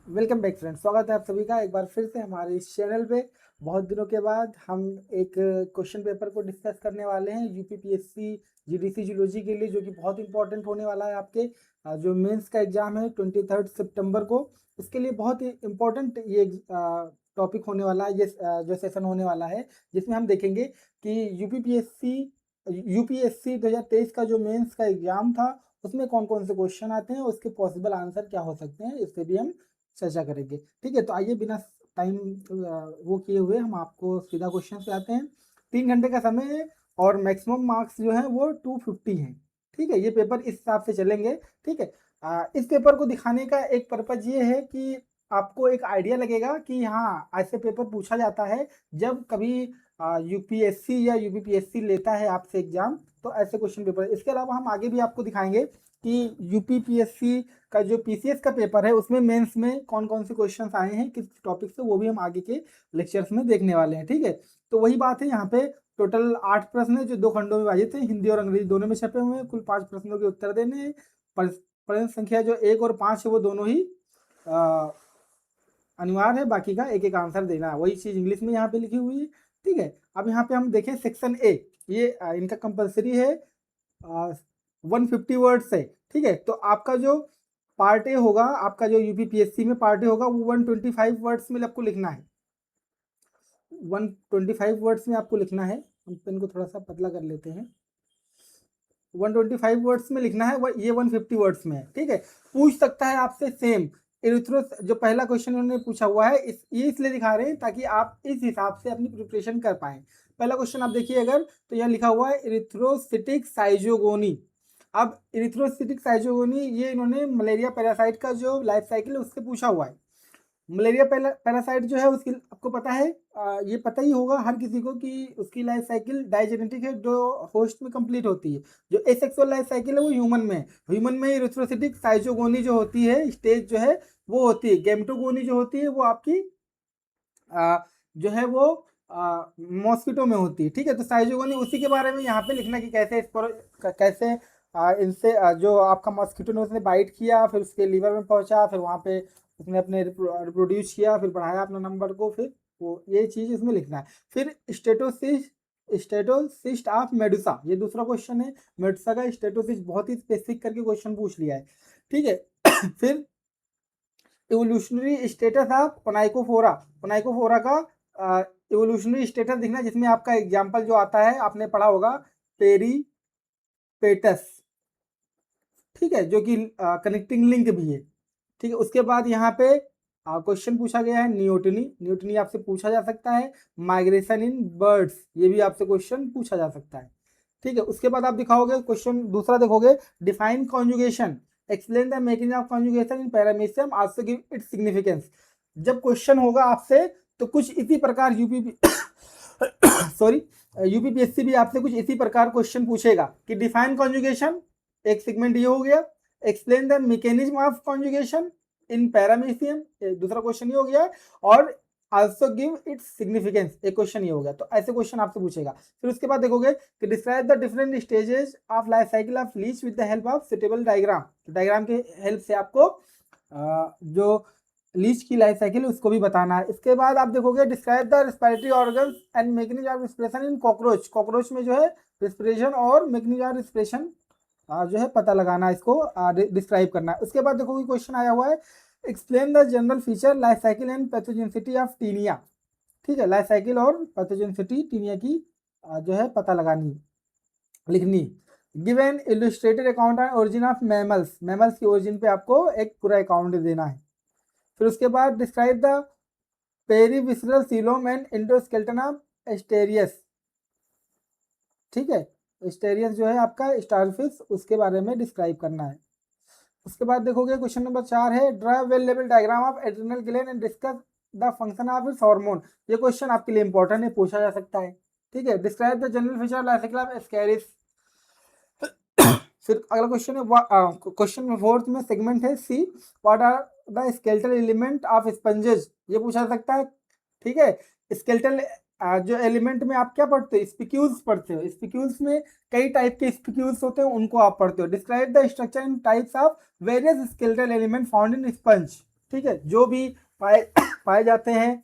Welcome back friends, स्वागत है आप सभी का एक बार फिर से हमारे इस चैनल पे। बहुत दिनों के बाद हम एक क्वेश्चन पेपर को डिस्कस करने वाले हैं यूपीपीएससी जीडीसी जूलॉजी के लिए, जो कि बहुत इंपॉर्टेंट होने वाला है आपके जो मेंस का एग्जाम है 23 सितंबर को। उसके लिए बहुत ही इम्पोर्टेंट ये टॉपिक होने वाला है, ये जो सेशन होने वाला है, जिसमें हम देखेंगे कि यूपीएससी 2023 का जो मेंस का एग्जाम था उसमें कौन कौन से क्वेश्चन आते हैं, उसके पॉसिबल आंसर क्या हो सकते हैं, इस पे भी हम चर्चा करेंगे। ठीक है, तो आइए बिना टाइम वो किए हुए हम आपको सीधा क्वेश्चन पे आते हैं। 3 घंटे का समय है और मैक्सिमम मार्क्स जो है वो 250 हैं। ठीक है, ये पेपर इस हिसाब से चलेंगे। ठीक है, इस पेपर को दिखाने का एक पर्पज ये है कि आपको एक आइडिया लगेगा कि हाँ, ऐसे पेपर पूछा जाता है जब कभी यूपीएससी या यूपीपीएससी लेता है आपसे एग्जाम, तो ऐसे क्वेश्चन पेपर। इसके अलावा हम आगे भी आपको दिखाएंगे कि यूपीपीएससी का जो पीसीएस का पेपर है उसमें मेंस में कौन कौन से क्वेश्चंस आए हैं किस टॉपिक से, वो भी हम आगे के लेक्चर्स में देखने वाले हैं। ठीक है, तो वही बात है, यहाँ पे टोटल 8 प्रश्न है जो 2 खंडों में विभाजित है, हिंदी और अंग्रेजी दोनों में छपे हुए हैं। कुल 5 प्रश्नों के उत्तर देने हैं। प्रश्न संख्या जो 1 और 5 है वो दोनों ही अनिवार्य है, बाकी का एक एक आंसर देना है। वही चीज इंग्लिश में यहाँ पे लिखी हुई है। ठीक है, अब यहाँ पे हम देखें सेक्शन ए, ये इनका कंपलसरी है, 150 वर्ड्स है। ठीक है, तो आपका जो पार्ट ए होगा, आपका जो यूपीपीएससी में पार्ट ए होगा वो 125 वर्ड्स में आपको लिखना है। 125 वर्ड्स में आपको लिखना है। हम पेन को थोड़ा सा पतला कर लेते हैं। 125 वर्ड्स में लिखना है, ये 150 वर्ड्स में है। ठीक है, पूछ सकता है आपसे सेम इरिथ्रोस, जो पहला क्वेश्चन उन्होंने पूछा हुआ है, ये इसलिए दिखा रहे हैं ताकि आप इस हिसाब से अपनी प्रिपरेशन कर पाए। पहला क्वेश्चन आप देखिए अगर, तो यहाँ लिखा हुआ है इरिथ्रोसिटिक साइजोगोनी। अब इरिथ्रोसिटिक साइजोगोनी ये इन्होंने मलेरिया पैरासाइट का जो लाइफ साइकिल है उससे पूछा हुआ है। मलेरिया पैरासाइट जो है उसकी आपको पता है, ये पता ही होगा हर किसी को कि उसकी लाइफ साइकिल डाइजेनेटिक है, जो होस्ट में कंप्लीट होती है। जो एसेक्सुअल लाइफ साइकिल है वो ह्यूमन में है। ह्यूमन में इरिथ्रोसिटिक साइजोगोनी जो होती है स्टेज जो है वो होती है। गैमेटोगोनी जो होती है वो आपकी जो है वो मॉस्किटो में होती है। ठीक है, तो साइजोगोनी उसी के बारे में यहाँ पे लिखना कि कैसे इस पर कैसे इनसे जो आपका मॉस्किटो ने उसने बाइट किया, फिर उसके लीवर में पहुंचा, फिर वहाँ पे उसने अपने रिप्रोड्यूस किया, फिर बढ़ाया अपना नंबर को, फिर वो ये चीज इसमें लिखना है। फिर स्टेटोसिस्ट ऑफ मेडुसा, ये दूसरा क्वेश्चन है। मेडुसा का स्टेटोसिस्ट बहुत ही स्पेसिफिक करके क्वेश्चन पूछ लिया है। ठीक है फिर इवोल्यूशनरी स्टेटस ऑफ ओनाइकोफोरा, ओनाइकोफोरा का इवोल्यूशनरी स्टेटस दिखना, जिसमें आपका एग्जाम्पल जो आता है आपने पढ़ा होगा पेरीपेटस। ठीक है, जो कि कनेक्टिंग लिंक भी है। ठीक है, उसके बाद यहाँ पे क्वेश्चन पूछा गया है नियोटनी, नियोटनी आपसे पूछा जा सकता है। माइग्रेशन इन बर्ड्स, ये भी आपसे क्वेश्चन पूछा जा सकता है। ठीक है, उसके बाद आप दिखाओगे क्वेश्चन दूसरा देखोगे, define conjugation, explain the making of conjugation in paramecium, also give its significance. जब क्वेश्चन होगा आपसे तो कुछ इसी प्रकार सॉरी यूपीपीएससी भी आपसे कुछ इसी प्रकार क्वेश्चन पूछेगा कि डिफाइन कॉन्जुगेशन, एक सेगमेंट ये हो गया। Explain the mechanism of conjugation in paramecium, दूसरा क्वेश्चन ये हो गया। और आल्सो गिव इट्स सिग्निफिकेंस, एक क्वेश्चन ये हो गया। तो ऐसे क्वेश्चन आपसे पूछेगा। फिर उसके बाद देखोगे कि describe the different stages of life cycle of leech with the help of suitable diagram, diagram के हेल्प से आपको जो लीच की लाइफ साइकिल उसको भी बताना है। इसके बाद आप देखोगे describe the respiratory organs and mechanism of respiration in cockroach, cockroach में जो है रेस्पिरेशन और मैकेनिज्म ऑफ रेस्पिरेशन जो है पता लगाना, इसको डिस्क्राइब करना है। उसके बाद देखो क्वेश्चन आया हुआ है, explain the general feature life cycle and pathogenicity of taenia. ठीक है, लाइफ साइकिल और पैथोजेनिसिटी टीनिया की जो है पता लगानी, लिखनी। Give an illustrated account on origin of mammals, mammals की ओरिजिन पे आपको एक पूरा अकाउंट देना है। फिर उसके बाद describe the perivisceral coelom and endoskeleton of Asterias. ठीक है, एस्टेरियस जो है आपका स्टारफिश, उसके बारे में डिस्क्राइब करना है। उसके बाद देखोगे क्वेश्चन नंबर 4 है, draw well level diagram of adrenal gland and discuss the function of its hormone. ये क्वेश्चन आपके लिए इंपॉर्टेंट है, पूछा जा सकता है। ठीक है, describe the general feature life cycle of Ascaris. फिर अगला क्वेश्चन है, क्वेश्चन में फोर्थ में सेगमेंट है C, what are the skeletal element of sponges, ये पूछा जा सकता है। ठीक है, स्केलेटल जो एलिमेंट में आप क्या पढ़ते हो, स्पिक्यूल्स पढ़ते हो। स्पिक्यूल्स में कई टाइप के स्पिक्यूल्स होते हैं, उनको आप पढ़ते हो। Describe the structure and types of various skeletal element found in sponge. ठीक है, जो भी पाए जाते हैं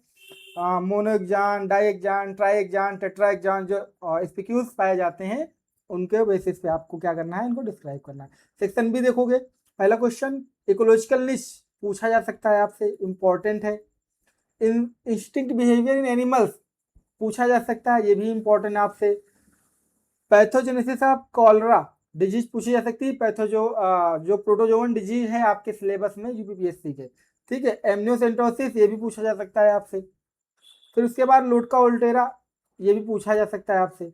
मोनोएक्जान, डाइएक्जान, ट्राइएक्जान, टेट्राएक्जान, जो स्पीक्यूज पाए जाते हैं उनके बेसिस पे आपको क्या करना है, इनको डिस्क्राइब करना है। सेक्शन बी देखोगे, पहला क्वेश्चन इकोलॉजिकल निश पूछा जा सकता है आपसे, इंपॉर्टेंट है। इंस्टिंक्ट बिहेवियर इन एनिमल्स पूछा जा सकता है, ये भी इंपॉर्टेंट है आपसे। पैथोजेनेसिस ऑफ कॉलरा डिजीज पूछी जा सकती है, जो प्रोटोजोवन डिजीज है आपके सिलेबस में यूपीपीएससी के, ठीक है। एमनियोसेंटोसिस ये भी पूछा जा सकता है आपसे। फिर उसके बाद लुटका उल्टेरा ये भी पूछा जा सकता है आपसे।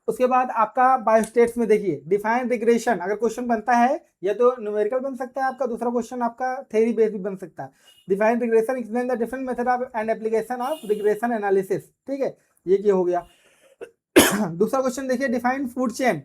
उसके बाद आपका बायोस्टेट्स में देखिए डिफाइन रिग्रेशन, अगर क्वेश्चन बनता है या तो न्यूमेरिकल बन सकता है आपका, दूसरा क्वेश्चन आपका थ्योरी बेस्ड भी बन सकता है। Define regression, explain the different method of and application of regression analysis, ठीक है, ये हो गया। दूसरा क्वेश्चन देखिए डिफाइन फूड चेन,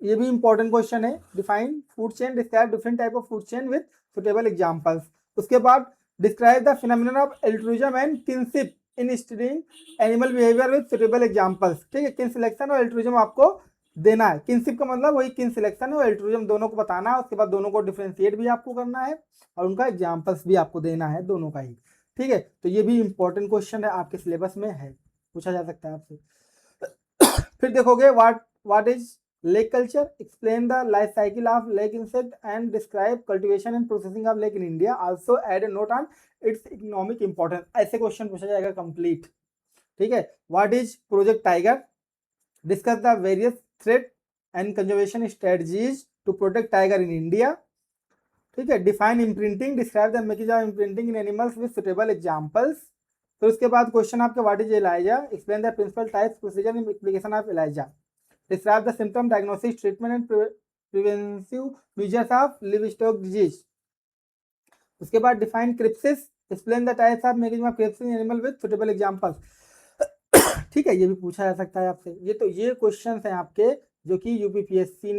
ये भी इंपॉर्टेंट क्वेश्चन है। Define food chain, describe different type of food chain with suitable examples. उसके बाद describe the phenomenon of altruism and kinship in studying animal behaviour with suitable examples, ठीक है। किन selection और altruism आपको देना है, किनशिप का मतलब वही किन सिलेक्शन और एल्ट्रुइज्म दोनों को बताना है। उसके बाद दोनों को डिफरेंशिएट भी आपको करना है और उनका एग्जाम्पल्स भी आपको देना है, दोनों का ही, ठीक है। तो ये भी इंपॉर्टेंट क्वेश्चन है, आपके सिलेबस में है, पूछा जा सकता है आपसे। फिर देखोगे what is lake culture, explain the life cycle of lake insect and describe cultivation and processing of lake in India, also add a note on its economic importance, ऐसे क्वेश्चन पूछा जाएगा कंप्लीट, ठीक है। What is project tiger, discuss the various threat and conservation strategies to protect tiger in India, ठीक है। Define imprinting, describe the making of imprinting in animals with suitable examples. फिर उसके बाद क्वेश्चन आपके what is ELISA, explain the principal types procedure in application of ELISA, describe the symptom, diagnosis, treatment and preventive measures of livestock disease. उसके बाद define crypsis, explain the types of mechanism of crypsis in animal with suitable examples, ठीक है, ये भी पूछा जा सकता है आपसे। ये क्वेश्चंस हैं आपके जो कि यूपीएससी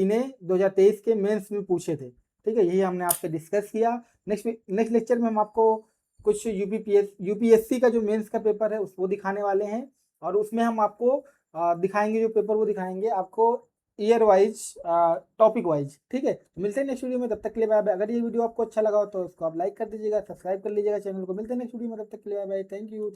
ने 2023 के मेंस में पूछे थे, ठीक है। यही हमने आपसे डिस्कस किया। नेक्स्ट लेक्चर में हम आपको कुछ यूपीएससी का जो मेंस का पेपर है उसको दिखाने वाले हैं, और उसमें हम आपको दिखाएंगे जो पेपर, वो दिखाएंगे आपको ईयर वाइज, टॉपिक वाइज, ठीक है। मिलते हैं नेक्स्ट वीडियो में, तब तक के लिए बाय बाय। अगर ये वीडियो आपको अच्छा लगा हो तो इसको आप लाइक कर दीजिएगा, सब्सक्राइब कर लीजिएगा चैनल को। मिलते हैं नेक्स्ट वीडियो में, तब तक के लिए बाय बाय, थैंक यू।